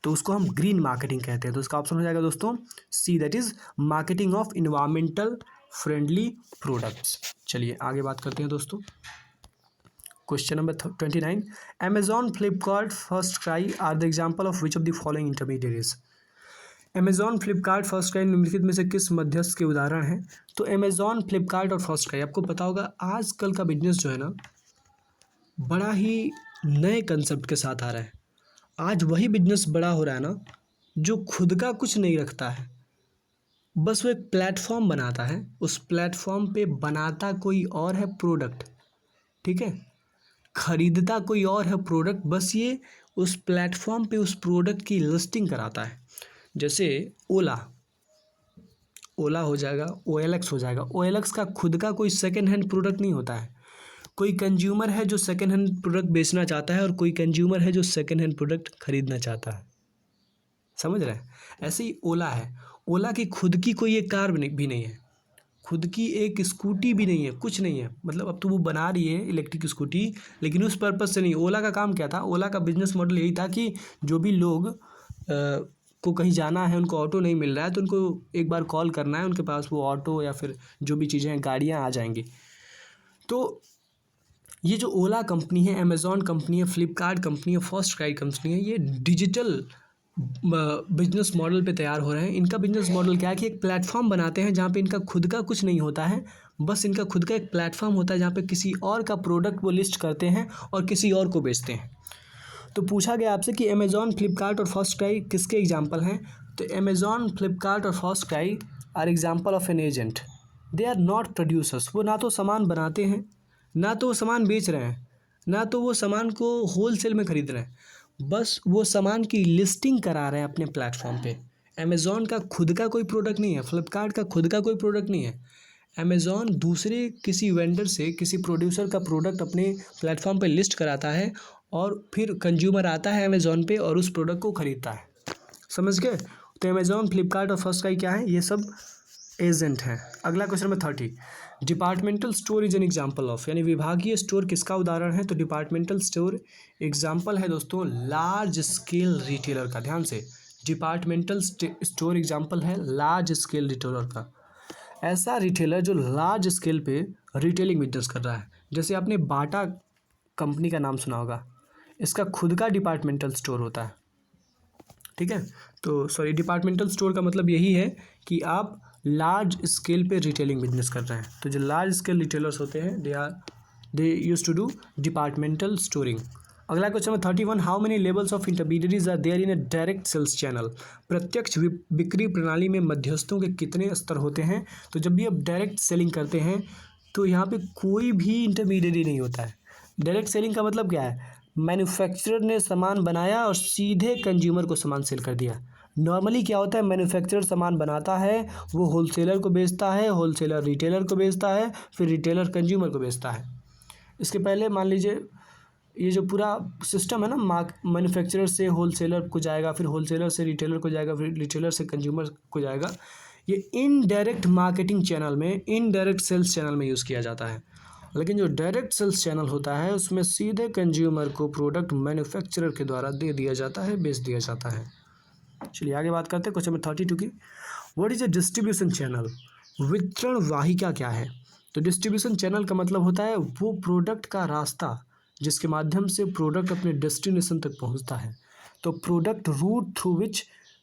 तो उसको हम ग्रीन मार्केटिंग कहते हैं। तो इसका ऑप्शन हो जाएगा दोस्तों C, that is marketing of environmental friendly products. चलिए आगे बात करते हैं दोस्तों। Question number 29, Amazon, Flipkart, First cry are the example of which of the following intermediates. Amazon, Flipkart, First Cry निम्नलिखित में से किस मध्यस्थ के उदाहरण हैं? तो अमेजॉन, फ्लिपकार्ट और फर्स्ट क्राई, आपको पता होगा आजकल का बिजनेस जो है ना, बड़ा ही नए कंसेप्ट के साथ आ रहा है। आज वही बिजनेस बड़ा हो रहा है ना जो खुद का कुछ नहीं रखता है, बस वो एक प्लेटफॉर्म बनाता है, उस प्लेटफॉर्म पे बनाता कोई और है प्रोडक्ट, ठीक है, खरीदता कोई और है प्रोडक्ट, बस ये उस प्लेटफॉर्म पे उस प्रोडक्ट की लिस्टिंग कराता है। जैसे ओला हो जाएगा, OLX हो जाएगा। OLX का खुद का कोई सेकेंड हैंड प्रोडक्ट नहीं होता है। कोई कंज्यूमर है जो सेकेंड हैंड प्रोडक्ट बेचना चाहता है और कोई कंज्यूमर है जो सेकेंड हैंड प्रोडक्ट खरीदना चाहता है, समझ रहे हैं। ऐसे ही ओला है, ओला की खुद की कोई एक कार भी नहीं है, खुद की एक स्कूटी भी नहीं है, कुछ नहीं है। मतलब अब तो वो बना रही है इलेक्ट्रिक स्कूटी, लेकिन उस पर्पज़ से नहीं। ओला का काम क्या था, ओला का बिजनेस मॉडल यही था कि जो भी लोग को कहीं जाना है, उनको ऑटो नहीं मिल रहा है, तो उनको एक बार कॉल करना है, उनके पास वो ऑटो या फिर जो भी चीज़ें हैं, गाड़ियाँ आ जाएंगी। तो ये जो ओला कंपनी है, अमेज़ॉन कंपनी है, फ्लिपकार्ट कंपनी है, फर्स्ट क्राई कंपनी है, ये डिजिटल बिजनेस मॉडल पे तैयार हो रहे हैं। इनका बिजनेस मॉडल क्या है कि एक प्लेटफॉर्म बनाते हैं जहाँ पे इनका खुद का कुछ नहीं होता है, बस इनका खुद का एक प्लेटफॉर्म होता है जहाँ पे किसी और का प्रोडक्ट वो लिस्ट करते हैं और किसी और को बेचते हैं। तो पूछा गया आपसे कि अमेज़ॉन, फ्लिपकार्ट और फर्स्ट क्राई किसके एग्जाम्पल हैं, तो अमेज़ॉन, फ्लिपकार्ट और first cry are example of an agent. They are not producers. वो ना तो सामान बनाते हैं, ना तो वो सामान बेच रहे हैं, ना तो वो सामान को होलसेल में खरीद रहे हैं, बस वो सामान की लिस्टिंग करा रहे हैं अपने प्लेटफॉर्म पे। अमेज़ॉन का खुद का कोई प्रोडक्ट नहीं है, फ्लिपकार्ट का खुद का कोई प्रोडक्ट नहीं है। अमेज़ॉन दूसरे किसी वेंडर से, किसी प्रोड्यूसर का प्रोडक्ट अपने प्लेटफॉर्म पे लिस्ट कराता है और फिर कंज्यूमर आता है अमेज़ॉन पे और उस प्रोडक्ट को खरीदता है, समझ गए। तो अमेज़ॉन, फ्लिपकार्ट और फर्स्ट क्राई क्या है, ये सब एजेंट हैं। अगला question number 30, departmental store is an example of, यानी विभागीय स्टोर किसका उदाहरण है, तो डिपार्टमेंटल स्टोर एग्जाम्पल है दोस्तों लार्ज स्केल रिटेलर का। ध्यान से, डिपार्टमेंटल स्टोर एग्जाम्पल है लार्ज स्केल रिटेलर का। ऐसा रिटेलर जो लार्ज स्केल पे रिटेलिंग बिजनेस कर रहा है। जैसे आपने बाटा कंपनी का नाम सुना होगा, इसका खुद का डिपार्टमेंटल स्टोर होता है, ठीक है। तो सॉरी, डिपार्टमेंटल स्टोर का मतलब यही है कि आप लार्ज स्केल पे रिटेलिंग बिजनेस कर रहे हैं। तो जो लार्ज स्केल रिटेलर्स होते हैं, they use to do departmental storing. अगला question number 31, how many levels of intermediaries are there in a direct sales channel. प्रत्यक्ष बिक्री प्रणाली में मध्यस्थों के कितने स्तर होते हैं। तो जब भी आप डायरेक्ट सेलिंग करते हैं तो यहाँ पे कोई भी इंटरमीडिएटरी नहीं होता है। डायरेक्ट सेलिंग का मतलब क्या है, मैन्युफैक्चरर ने सामान बनाया और सीधे कंज्यूमर को सामान सेल कर दिया। नॉर्मली क्या होता है, मैन्युफैक्चरर सामान बनाता है, वो होलसेलर को बेचता है, होलसेलर रिटेलर को बेचता है, फिर रिटेलर कंज्यूमर को बेचता है। इसके पहले मान लीजिए ये जो पूरा सिस्टम है ना, मैन्युफैक्चरर से होलसेलर को जाएगा, फिर होलसेलर से रिटेलर को जाएगा, फिर रिटेलर से कंज्यूमर को जाएगा, ये इनडायरेक्ट मार्केटिंग चैनल में, इनडायरेक्ट सेल्स चैनल में यूज़ किया जाता है। लेकिन जो डायरेक्ट सेल्स चैनल होता है उसमें सीधे कंज्यूमर को प्रोडक्ट मैन्युफैक्चरर के द्वारा दे दिया जाता है, बेच दिया जाता है। चलिए आगे बात करते हैं क्वेश्चन नंबर 32 की। What is a distribution channel, वितरण वाहिका क्या है। तो डिस्ट्रीब्यूशन चैनल का मतलब होता है वो प्रोडक्ट का रास्ता जिसके माध्यम से प्रोडक्ट अपने डेस्टिनेशन तक पहुंचता है। तो product route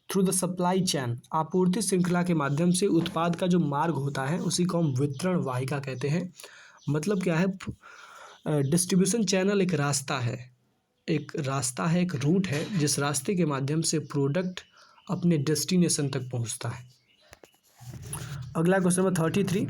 through the supply chain, आपूर्ति श्रृंखला के माध्यम से उत्पाद का जो मार्ग होता है उसी को हम वितरण वाहिका कहते हैं। मतलब क्या है, डिस्ट्रीब्यूशन चैनल एक रास्ता है, एक रूट है जिस रास्ते के माध्यम से प्रोडक्ट अपने डेस्टिनेशन तक पहुंचता है। अगला question number 33,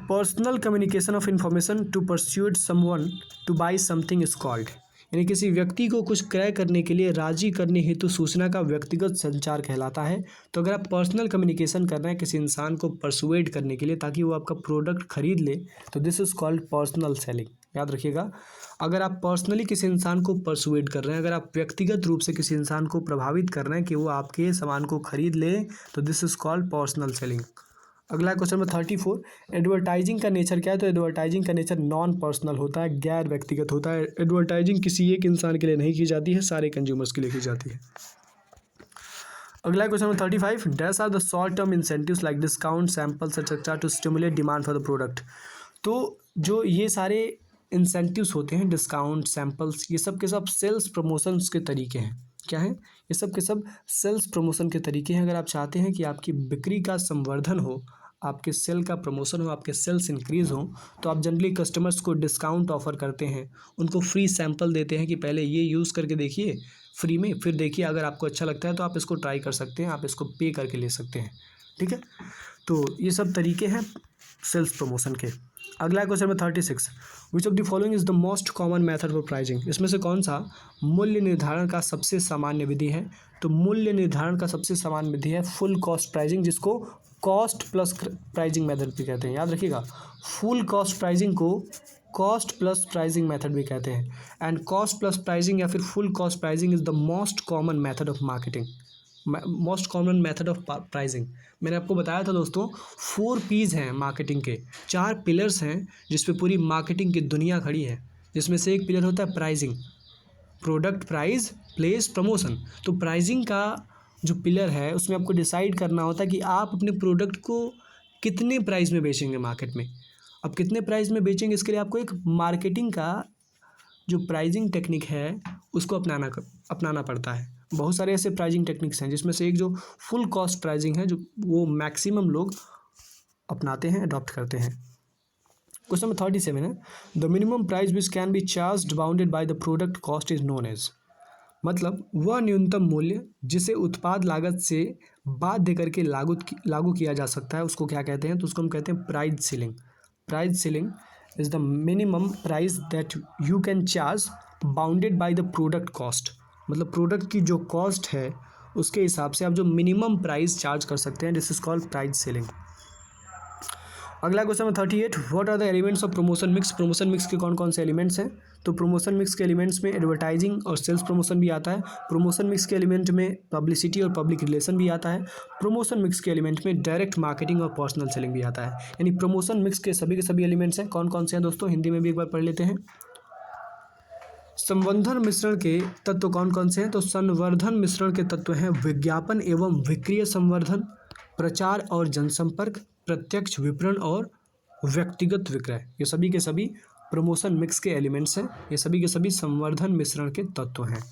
personal communication of information to persuade someone to buy something is called, यानी किसी व्यक्ति को कुछ क्रय करने के लिए राजी करने हेतु सूचना का व्यक्तिगत संचार कहलाता है। तो अगर आप पर्सनल कम्युनिकेशन कर रहे हैं किसी इंसान को परसुएड करने के लिए ताकि वो आपका प्रोडक्ट खरीद ले, तो this is called personal selling. याद रखिएगा, अगर आप पर्सनली किसी इंसान को परसुएड कर रहे हैं, अगर आप व्यक्तिगत रूप से किसी इंसान को प्रभावित कर रहे हैं कि वो आपके सामान को खरीद ले, तो this is called personal selling. अगला क्वेश्चन नंबर 34, एडवर्टाइजिंग का नेचर क्या है। तो एडवर्टाइजिंग का नेचर नॉन पर्सनल होता है, गैर व्यक्तिगत होता है। एडवर्टाइजिंग किसी एक इंसान के लिए नहीं की जाती है, सारे कंज्यूमर्स के लिए की जाती है। अगला question number 35, dash are the short term incentives like discount, samples etcetera to stimulate demand for the product. तो जो ये सारे इंसेंटिव्स होते हैं, डिस्काउंट, सैम्पल्स, ये सब के सब सेल्स प्रमोशंस के तरीके हैं। क्या है, ये सब के सब सेल्स प्रमोशन के तरीके हैं। अगर आप चाहते हैं कि आपकी बिक्री का संवर्धन हो, आपके सेल का प्रमोशन हो, आपके सेल्स इंक्रीज़ हो, तो आप जनरली कस्टमर्स को डिस्काउंट ऑफ़र करते हैं, उनको फ्री सैंपल देते हैं कि पहले ये यूज़ करके देखिए फ्री में, फिर देखिए अगर आपको अच्छा लगता है तो आप इसको ट्राई कर सकते हैं, आप इसको पे करके ले सकते हैं। ठीक है, तो ये सब तरीके हैं सेल्स प्रमोशन के। अगला क्वेश्चन में 36, विच of the following is the most common method for pricing. इसमें से कौन सा मूल्य निर्धारण का सबसे सामान्य विधि है? तो मूल्य निर्धारण का सबसे सामान्य विधि है फुल कॉस्ट प्राइजिंग, जिसको कॉस्ट प्लस प्राइजिंग मेथड भी कहते हैं। याद रखिएगा, फुल कॉस्ट प्राइजिंग को कॉस्ट प्लस प्राइजिंग मेथड भी कहते हैं। एंड कॉस्ट प्लस प्राइजिंग या फिर full cost pricing is the most common method of marketing, most common method of pricing. मैंने आपको बताया था दोस्तों, 4 P's हैं मार्केटिंग के, 4 पिलर्स हैं जिस पे पूरी मार्केटिंग की दुनिया खड़ी है, जिसमें से एक पिलर होता है pricing, product price place promotion. तो प्राइजिंग का जो पिलर है उसमें आपको डिसाइड करना होता है कि आप अपने प्रोडक्ट को कितने प्राइस में बेचेंगे मार्केट में। अब कितने प्राइस में बेचेंगे, इसके लिए आपको एक मार्केटिंग का जो प्राइजिंग टेक्निक है उसको अपनाना पड़ता है। बहुत सारे ऐसे प्राइजिंग टेक्निक्स हैं जिसमें से एक जो फुल कॉस्ट प्राइजिंग है, जो वो मैक्सिमम लोग अपनाते हैं, अडॉप्ट करते हैं। क्वेश्चन नंबर 37 है, the minimum price which can be charged bounded by the product cost is known as. मतलब वह न्यूनतम मूल्य जिसे उत्पाद लागत से बाध्य करके लागू किया जा सकता है उसको क्या कहते हैं? तो उसको हम कहते हैं price ceiling. Price ceiling is the minimum price that you can charge bounded by the product cost. मतलब प्रोडक्ट की जो कॉस्ट है उसके हिसाब से आप जो मिनिमम प्राइस चार्ज कर सकते हैं, this is called price selling. अगला क्वेश्चन है 38, what are the elements of promotion mix. Promotion mix के कौन कौन से एलिमेंट्स हैं? तो प्रमोशन मिक्स के एलिमेंट्स में एडवर्टाइजिंग और सेल्स प्रमोशन भी आता है। प्रमोशन मिक्स के एलिमेंट में पब्लिसिटी और पब्लिक रिलेशन भी आता है। प्रमोशन मिक्स के एलिमेंट में डायरेक्ट मार्केटिंग और पर्सनल सेलिंग भी आता है। यानी प्रमोशन मिक्स के सभी एलिमेंट्स हैं। कौन कौन से हैं दोस्तों, हिंदी में भी एक बार पढ़ लेते हैं। संवर्धन मिश्रण के तत्व कौन कौन से हैं? तो संवर्धन मिश्रण के तत्व हैं विज्ञापन एवं विक्रिय संवर्धन, प्रचार और जनसंपर्क, प्रत्यक्ष विपणन और व्यक्तिगत विक्रय। ये सभी के सभी प्रमोशन मिक्स के एलिमेंट्स हैं। ये सभी के सभी संवर्धन मिश्रण के तत्व हैं।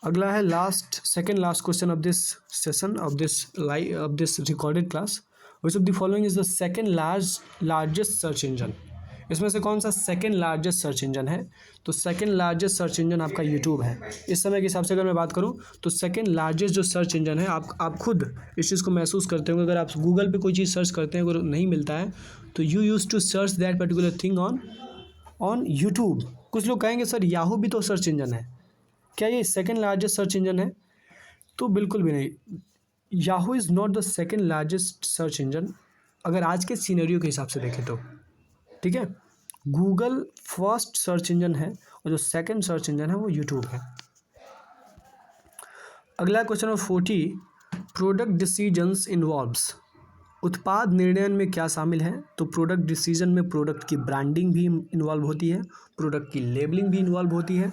अगला है second last question of this session of this recorded class, which of the following is the second largest search engine. इसमें से कौन सा सेकंड लार्जेस्ट सर्च इंजन है? तो सेकंड लार्जेस्ट सर्च इंजन आपका यूट्यूब है। इस समय के हिसाब से अगर मैं बात करूं तो सेकंड लार्जेस्ट जो सर्च इंजन है, आप खुद इस चीज़ को महसूस करते होंगे। अगर आप गूगल पे कोई चीज़ सर्च करते हैं अगर नहीं मिलता है तो you use to search that particular thing on YouTube. कुछ लोग कहेंगे सर याहू भी तो सर्च इंजन है, क्या ये सेकंड लार्जेस्ट सर्च इंजन है? तो बिल्कुल भी नहीं, Yahoo is not the second largest search engine अगर आज के सीनरियो के हिसाब से देखें तो। ठीक है, गूगल फर्स्ट सर्च इंजन है और जो सेकंड सर्च इंजन है वो यूट्यूब है। अगला question number 40, product decisions involves. उत्पाद निर्णय में क्या शामिल है? तो प्रोडक्ट डिसीजन में प्रोडक्ट की ब्रांडिंग भी इन्वॉल्व होती है, प्रोडक्ट की लेबलिंग भी इन्वॉल्व होती है,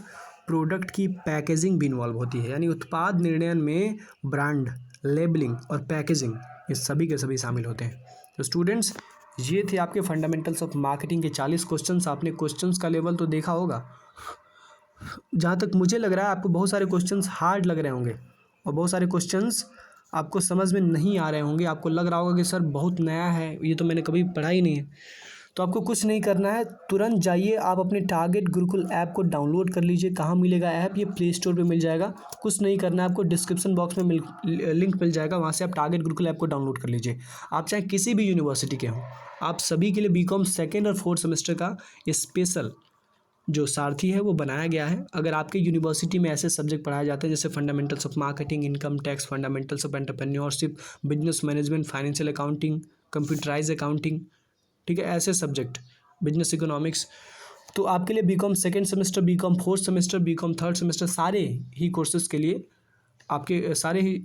प्रोडक्ट की पैकेजिंग भी इन्वॉल्व होती है। यानी उत्पाद निर्णय में ब्रांड, लेबलिंग और पैकेजिंग ये सभी के सभी शामिल होते हैं। तो स्टूडेंट्स, ये थे आपके फंडामेंटल्स ऑफ मार्केटिंग के 40 क्वेश्चंस। आपने क्वेश्चंस का लेवल तो देखा होगा। जहाँ तक मुझे लग रहा है आपको बहुत सारे क्वेश्चंस हार्ड लग रहे होंगे और बहुत सारे क्वेश्चंस आपको समझ में नहीं आ रहे होंगे। आपको लग रहा होगा कि सर बहुत नया है, ये तो मैंने कभी पढ़ा ही नहीं है। तो आपको कुछ नहीं करना है, तुरंत जाइए आप अपने टारगेट गुरुकुल ऐप को डाउनलोड कर लीजिए। कहाँ मिलेगा ऐप? ये प्ले स्टोर पे मिल जाएगा। कुछ नहीं करना है आपको, डिस्क्रिप्शन बॉक्स में लिंक मिल जाएगा, वहाँ से आप टारगेट गुरुकुल ऐप को डाउनलोड कर लीजिए। आप चाहे किसी भी यूनिवर्सिटी के हों, आप सभी के लिए बीकॉम सेकेंड और फोर्थ सेमेस्टर का स्पेशल जो सारथी है वो बनाया गया है। अगर आपके यूनिवर्सिटी में ऐसे सब्जेक्ट पढ़ाए जाते हैं जैसे fundamentals of marketing, income tax, fundamentals of entrepreneurship, business management, financial accounting, computerise accounting, ठीक है, ऐसे सब्जेक्ट, बिजनेस इकोनॉमिक्स, तो आपके लिए BCom second semester, BCom fourth semester, BCom third semester सारे ही कोर्सेज़ के लिए आपके सारे ही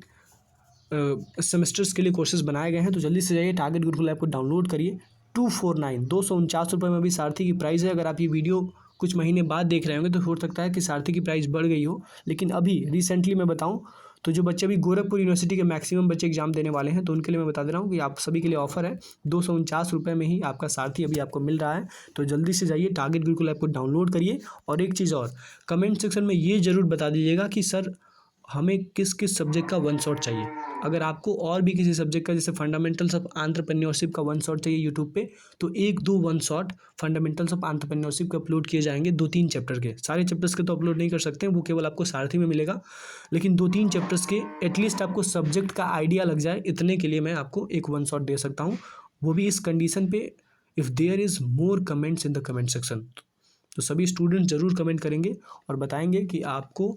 सेमेस्टर्स के लिए कोर्सेज बनाए गए हैं। तो जल्दी से जाइए टारगेट गुरुकुल ऐप को डाउनलोड करिए। 249 रुपये में भी सारथी की प्राइस है। अगर आप ये वीडियो कुछ महीने बाद देख रहे होंगे तो हो सकता है कि सारथी की प्राइस बढ़ गई हो, लेकिन अभी रिसेंटली मैं बताऊं तो जो बच्चे अभी गोरखपुर यूनिवर्सिटी के मैक्सिमम बच्चे एग्जाम देने वाले हैं तो उनके लिए मैं बता दे रहा हूँ कि आप सभी के लिए ऑफर है। 249 रुपये में ही आपका सारथी अभी आपको मिल रहा है। तो जल्दी से जाइए टारगेट गुरुकुल ऐप को डाउनलोड करिए। और एक चीज़ और, कमेंट सेक्शन में ये ज़रूर बता दीजिएगा कि सर हमें किस किस सब्जेक्ट का वन शॉट चाहिए। अगर आपको और भी किसी सब्जेक्ट का जैसे फंडामेंटल्स ऑफ एंटरप्रेन्योरशिप का वन शॉट चाहिए यूट्यूब पे, तो 1-2 one shot fundamentals of entrepreneurship के अपलोड किए जाएंगे। 2-3 चैप्टर के, सारे चैप्टर्स के तो अपलोड नहीं कर सकते, वो केवल आपको सारथी में मिलेगा, लेकिन 2-3 चैप्टर्स के एटलीस्ट आपको सब्जेक्ट का आइडिया लग जाए, इतने के लिए मैं आपको एक वन शॉट दे सकता हूँ। वो भी इस कंडीशन पे, if there is more comments in the comment section. तो सभी स्टूडेंट ज़रूर कमेंट करेंगे और बताएंगे कि आपको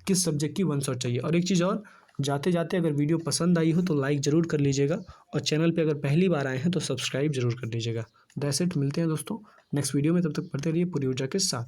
किस सब्जेक्ट की वन शॉट चाहिए। और एक चीज़ और, जाते जाते अगर वीडियो पसंद आई हो तो लाइक ज़रूर कर लीजिएगा और चैनल पे अगर पहली बार आए हैं तो सब्सक्राइब ज़रूर कर लीजिएगा। दैट्स इट, मिलते हैं दोस्तों नेक्स्ट वीडियो में, तब तक पढ़ते रहिए पूरी ऊर्जा के साथ।